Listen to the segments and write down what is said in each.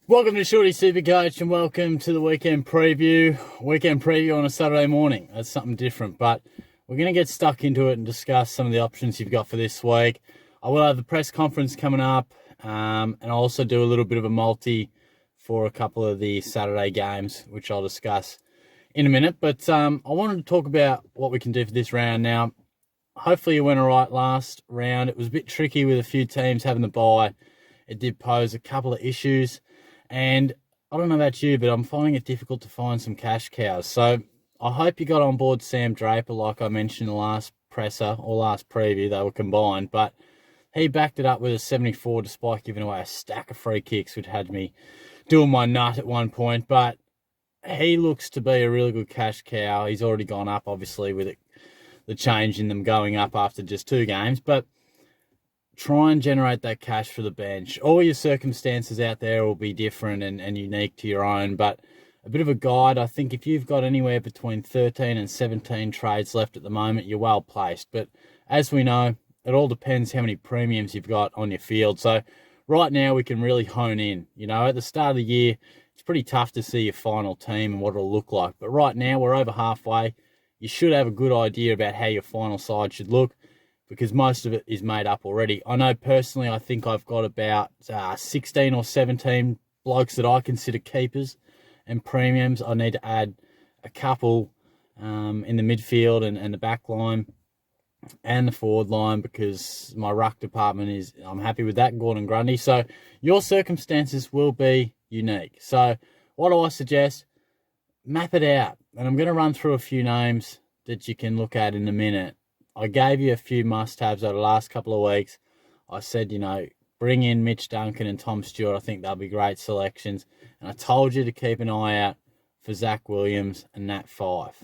Welcome to Shorty SuperCoach and welcome to the weekend preview. Weekend preview on a Saturday morning. That's something different, but we're going to get stuck into it and discuss some of the options you've got for this week. I will have the press conference coming up, and I'll also do a little bit of a multi for a couple of the Saturday games, which I'll discuss in a minute. But I wanted to talk about what we can do for this round. Now, hopefully you went all right last round. It was a bit tricky with a few teams having the bye. It did pose a couple of issues. And I don't know about you, but I'm finding it difficult to find some cash cows. So I hope you got on board Sam Draper, like I mentioned in the last presser or last preview. They were combined, but he backed it up with a 74 despite giving away a stack of free kicks, which had me doing my nut at one point. But he looks to be a really good cash cow. He's already gone up, obviously, with the change in them going up after just 2 games. But try and generate that cash for the bench. All your circumstances out there will be different and unique to your own, but a bit of a guide. I think if you've got anywhere between 13 and 17 trades left at the moment, you're well placed. But as we know, it all depends how many premiums you've got on your field. So right now we can really hone in. You know, at the start of the year, it's pretty tough to see your final team and what it'll look like. But right now we're over halfway. You should have a good idea about how your final side should look, because most of it is made up already. I know personally, I think I've got about 16 or 17 blokes that I consider keepers and premiums. I need to add a couple in the midfield and the back line and the forward line, because my ruck department I'm happy with that, Gordon Grundy. So your circumstances will be unique. So what do I suggest? Map it out. And I'm going to run through a few names that you can look at in a minute. I gave you a few must-haves over the last couple of weeks. I said, bring in Mitch Duncan and Tom Stewart. I think they'll be great selections. And I told you to keep an eye out for Zach Williams and Nat Fyfe.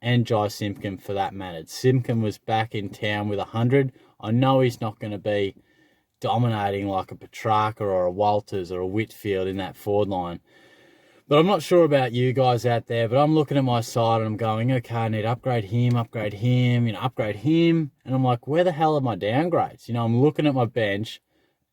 And Jai Simpkin, for that matter. Simpkin was back in town with 100. I know he's not going to be dominating like a Petrarca or a Walters or a Whitfield in that forward line. But I'm not sure about you guys out there, but I'm looking at my side and I'm going, okay, I need to upgrade him, upgrade him. And I'm like, where the hell are my downgrades? I'm looking at my bench,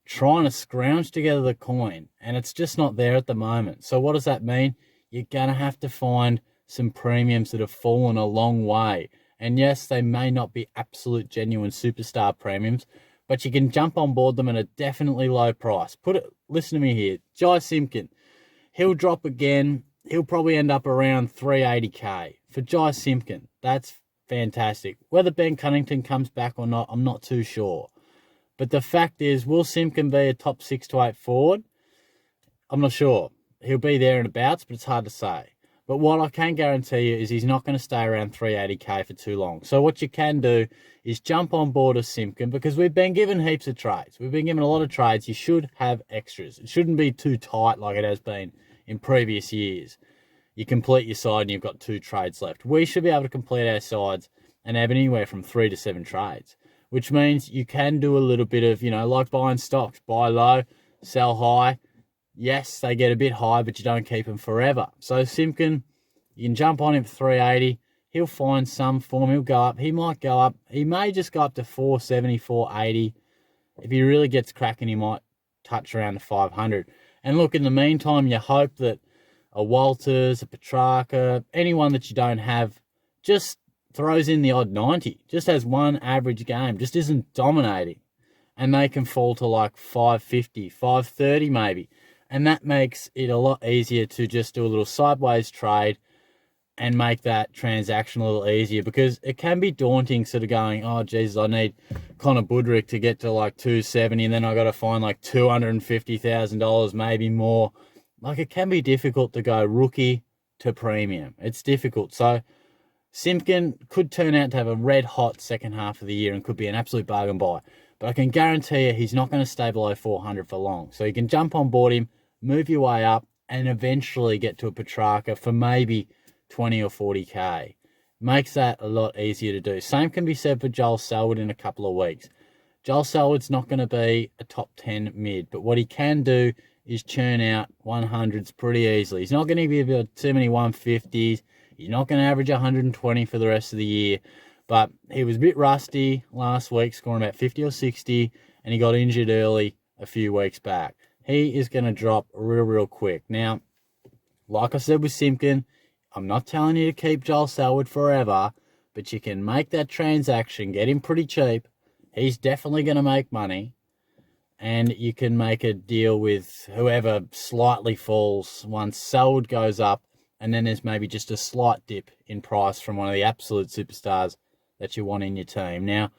trying to scrounge together the coin, and it's just not there at the moment. So what does that mean? You're going to have to find some premiums that have fallen a long way. And yes, they may not be absolute genuine superstar premiums, but you can jump on board them at a definitely low price. Listen to me here. Jai Simpkin. He'll drop again. He'll probably end up around 380k. For Jai Simpkin, that's fantastic. Whether Ben Cunnington comes back or not, I'm not too sure. But the fact is, will Simpkin be a top 6 to 8 forward? I'm not sure. He'll be there and abouts, but it's hard to say. But what I can guarantee you is he's not going to stay around 380k for too long. So what you can do is jump on board a Simpkin, because we've been given heaps of trades. We've been given a lot of trades. You should have extras. It shouldn't be too tight like it has been in previous years. You complete your side and you've got 2 trades left. We should be able to complete our sides and have anywhere from 3 to 7 trades, which means you can do a little bit of, like buying stocks. Buy low, sell high. Yes, they get a bit high, but you don't keep them forever. So Simpkin, you can jump on him for 380. He'll find some form. He'll go up. He might go up. He may just go up to 470, 480. If he really gets cracking, he might touch around the 500. And look, in the meantime, you hope that a Walters, a Petrarca, anyone that you don't have, just throws in the odd 90. Just has one average game. Just isn't dominating. And they can fall to like 550, 530 maybe. And that makes it a lot easier to just do a little sideways trade and make that transaction a little easier, because it can be daunting sort of going, oh, Jesus, I need Connor Budrick to get to like 270, and then I got to find like $250,000, maybe more. Like, it can be difficult to go rookie to premium. It's difficult. So Simpkin could turn out to have a red hot second half of the year and could be an absolute bargain buy. But I can guarantee you he's not going to stay below 400 for long. So you can jump on board him, move your way up, and eventually get to a Petrarca for maybe 20 or 40k. Makes that a lot easier to do. Same can be said for Joel Selwood in a couple of weeks. Joel Selwood's not going to be a top 10 mid, but what he can do is churn out 100s pretty easily. He's not going to give you too many 150s. He's not going to average 120 for the rest of the year, but he was a bit rusty last week, scoring about 50 or 60, and he got injured early a few weeks back. he is going to drop real quick. Now, like I said with Simpkin, I'm not telling you to keep Joel Selwood forever, but you can make that transaction, get him pretty cheap. He's definitely going to make money. And you can make a deal with whoever slightly falls once Selwood goes up, and then there's maybe just a slight dip in price from one of the absolute superstars that you want in your team. Now,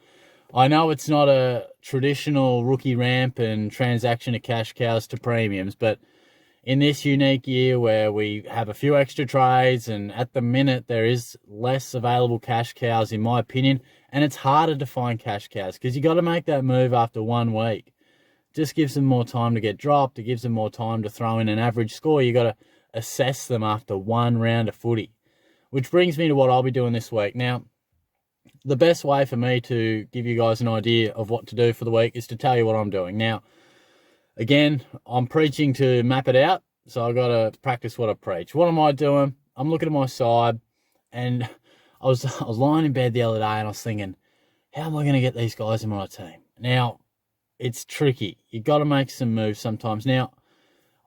I know it's not a traditional rookie ramp and transaction of cash cows to premiums, but in this unique year where we have a few extra trades and at the minute there is less available cash cows, in my opinion, and it's harder to find cash cows because you got to make that move after 1 week. Just gives them more time to get dropped. It gives them more time to throw in an average score. You got to assess them after 1 round of footy, which brings me to what I'll be doing this week. Now, the best way for me to give you guys an idea of what to do for the week is to tell you what I'm doing. Now, again, I'm preaching to map it out, so I've got to practice what I preach. What am I doing? I'm looking at my side, and I was lying in bed the other day, and I was thinking, how am I going to get these guys in my team? Now, it's tricky. You got to make some moves sometimes. Now,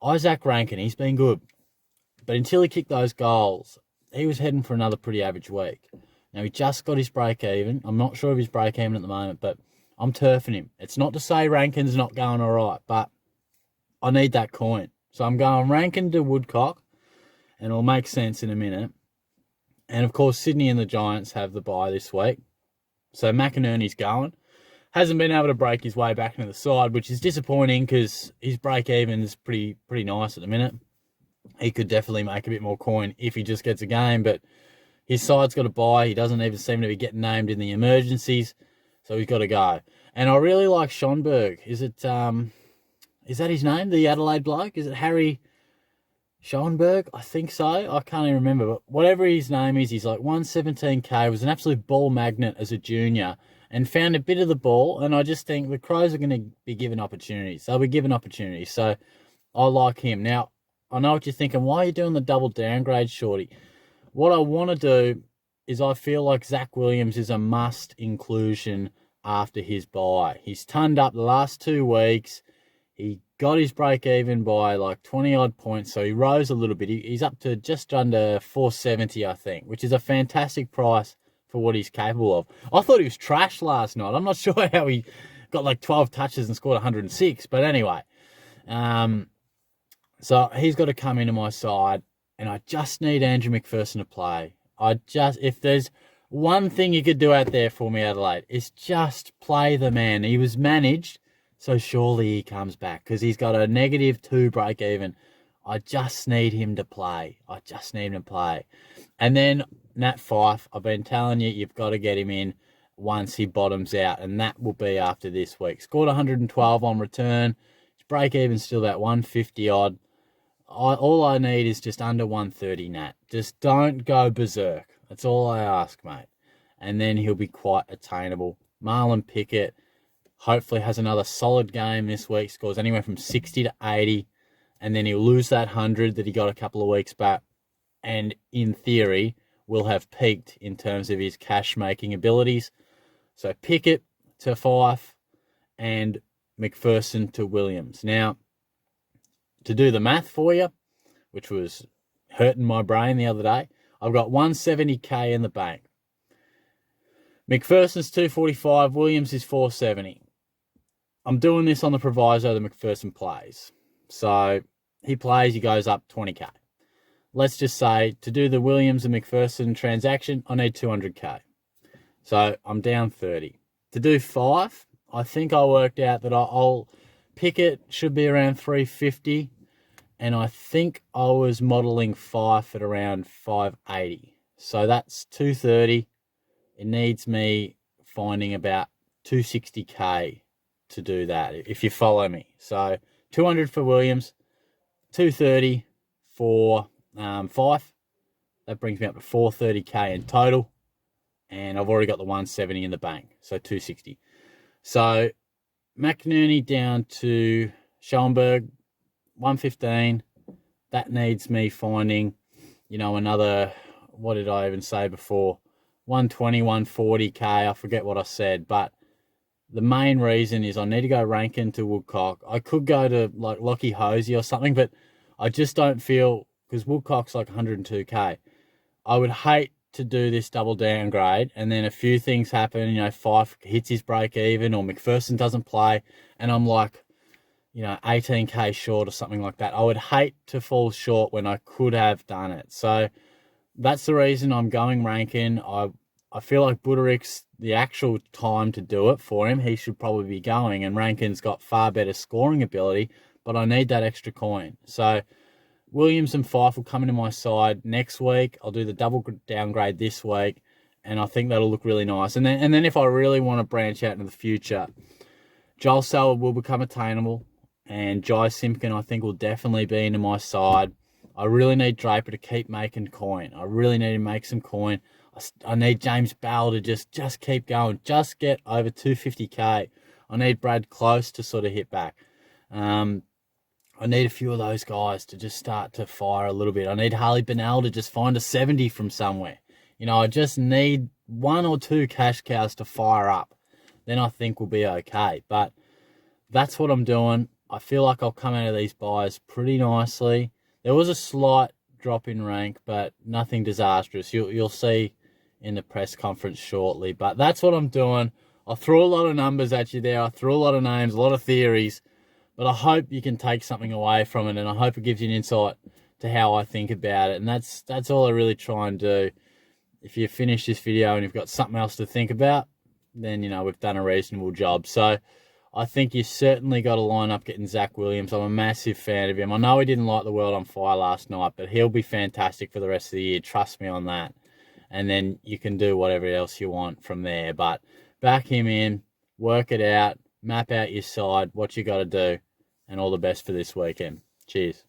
Isaac Rankin, he's been good. But until he kicked those goals, he was heading for another pretty average week. Now, he just got his break even. I'm not sure of his break even at the moment, but I'm turfing him. It's not to say Rankin's not going all right, but I need that coin. So I'm going Rankin to Woodcock, and it'll make sense in a minute. And, of course, Sydney and the Giants have the bye this week. So McInerney's going. Hasn't been able to break his way back into the side, which is disappointing because his break-even is pretty nice at the minute. He could definitely make a bit more coin if he just gets a game, but his side's got a bye. He doesn't even seem to be getting named in the emergencies, so he's got to go. And I really like Schonberg. Is that his name, the Adelaide bloke? Is it Harry Schonberg? I think so. I can't even remember, but whatever his name is, he's like 117k, was an absolute ball magnet as a junior, and found a bit of the ball, and I just think the Crows are going to be given opportunities. They'll be given opportunities, so I like him. Now, I know what you're thinking. Why are you doing the double downgrade, Shorty? What I want to do is I feel like Zach Williams is a must inclusion after his bye. He's turned up the last 2 weeks. He got his break even by like 20-odd points, so he rose a little bit. He's up to just under 470, I think, which is a fantastic price for what he's capable of. I thought he was trash last night. I'm not sure how he got like 12 touches and scored 106, but anyway. So he's got to come into my side, and I just need Andrew McPherson to play. If there's one thing you could do out there for me, Adelaide, is just play the man. He was managed, so surely he comes back because he's got a -2 break even. I just need him to play. And then Nat Fyfe, I've been telling you, you've got to get him in once he bottoms out, and that will be after this week. Scored 112 on return. His break even's still about 150 odd. All I need is just under 130, Nat. Just don't go berserk. That's all I ask, mate. And then he'll be quite attainable. Marlon Pickett hopefully has another solid game this week. Scores anywhere from 60 to 80. And then he'll lose that 100 that he got a couple of weeks back. And in theory, will have peaked in terms of his cash-making abilities. So Pickett to Fyfe and McPherson to Williams. Now, to do the math for you, which was hurting my brain the other day, I've got 170k in the bank. McPherson's 245, Williams is 470. I'm doing this on the proviso that McPherson plays. So he plays, he goes up 20k. Let's just say, to do the Williams and McPherson transaction, I need 200k. So I'm down 30. To do 5, I think I worked out that I'll pick it, should be around 350. And I think I was modelling 5 at around 580. So that's 230. It needs me finding about 260k to do that, if you follow me. So 200 for Williams, 230 for Fyfe. That brings me up to 430k in total. And I've already got the 170 in the bank, so 260. So McInerney down to Schoenberg, 115. That needs me finding, another, what did I even say before? 120, 140k. I forget what I said, but the main reason is I need to go Rankin to Woodcock. I could go to like Lockie Hosey or something, but I just don't feel, because Woodcock's like 102k. I would hate to do this double downgrade and then a few things happen, you know, Fife hits his break even or McPherson doesn't play and I'm like, you know, 18k short or something like that. I would hate to fall short when I could have done it. So that's the reason I'm going Rankin. I feel like Buderick's the actual time to do it for him. He should probably be going, and Rankin's got far better scoring ability, but I need that extra coin. So Williams and Fife will come into my side next week. I'll do the double downgrade this week, and I think that'll look really nice. And then if I really want to branch out into the future, Joel Selwood will become attainable, and Jai Simpkin I think will definitely be into my side. I really need Draper to keep making coin. I really need to make some coin. I need James Bell to just keep going. Just get over 250k. I need Brad Close to sort of hit back. I need a few of those guys to just start to fire a little bit. I need Harley Bennell to just find a 70 from somewhere. You know, I just need one or two cash cows to fire up. Then I think we'll be okay. But that's what I'm doing. I feel like I'll come out of these buys pretty nicely. There was a slight drop in rank, but nothing disastrous. You'll see in the press conference shortly. But that's what I'm doing. I threw a lot of numbers at you there. I threw a lot of names, a lot of theories. But I hope you can take something away from it, and I hope it gives you an insight to how I think about it. And that's all I really try and do. If you finish this video and you've got something else to think about, then, you know, we've done a reasonable job. So I think you certainly got to line up getting Zach Williams. I'm a massive fan of him. I know he didn't light the world on fire last night, but he'll be fantastic for the rest of the year. Trust me on that. And then you can do whatever else you want from there. But back him in, work it out, map out your side, what you got to do, and all the best for this weekend. Cheers.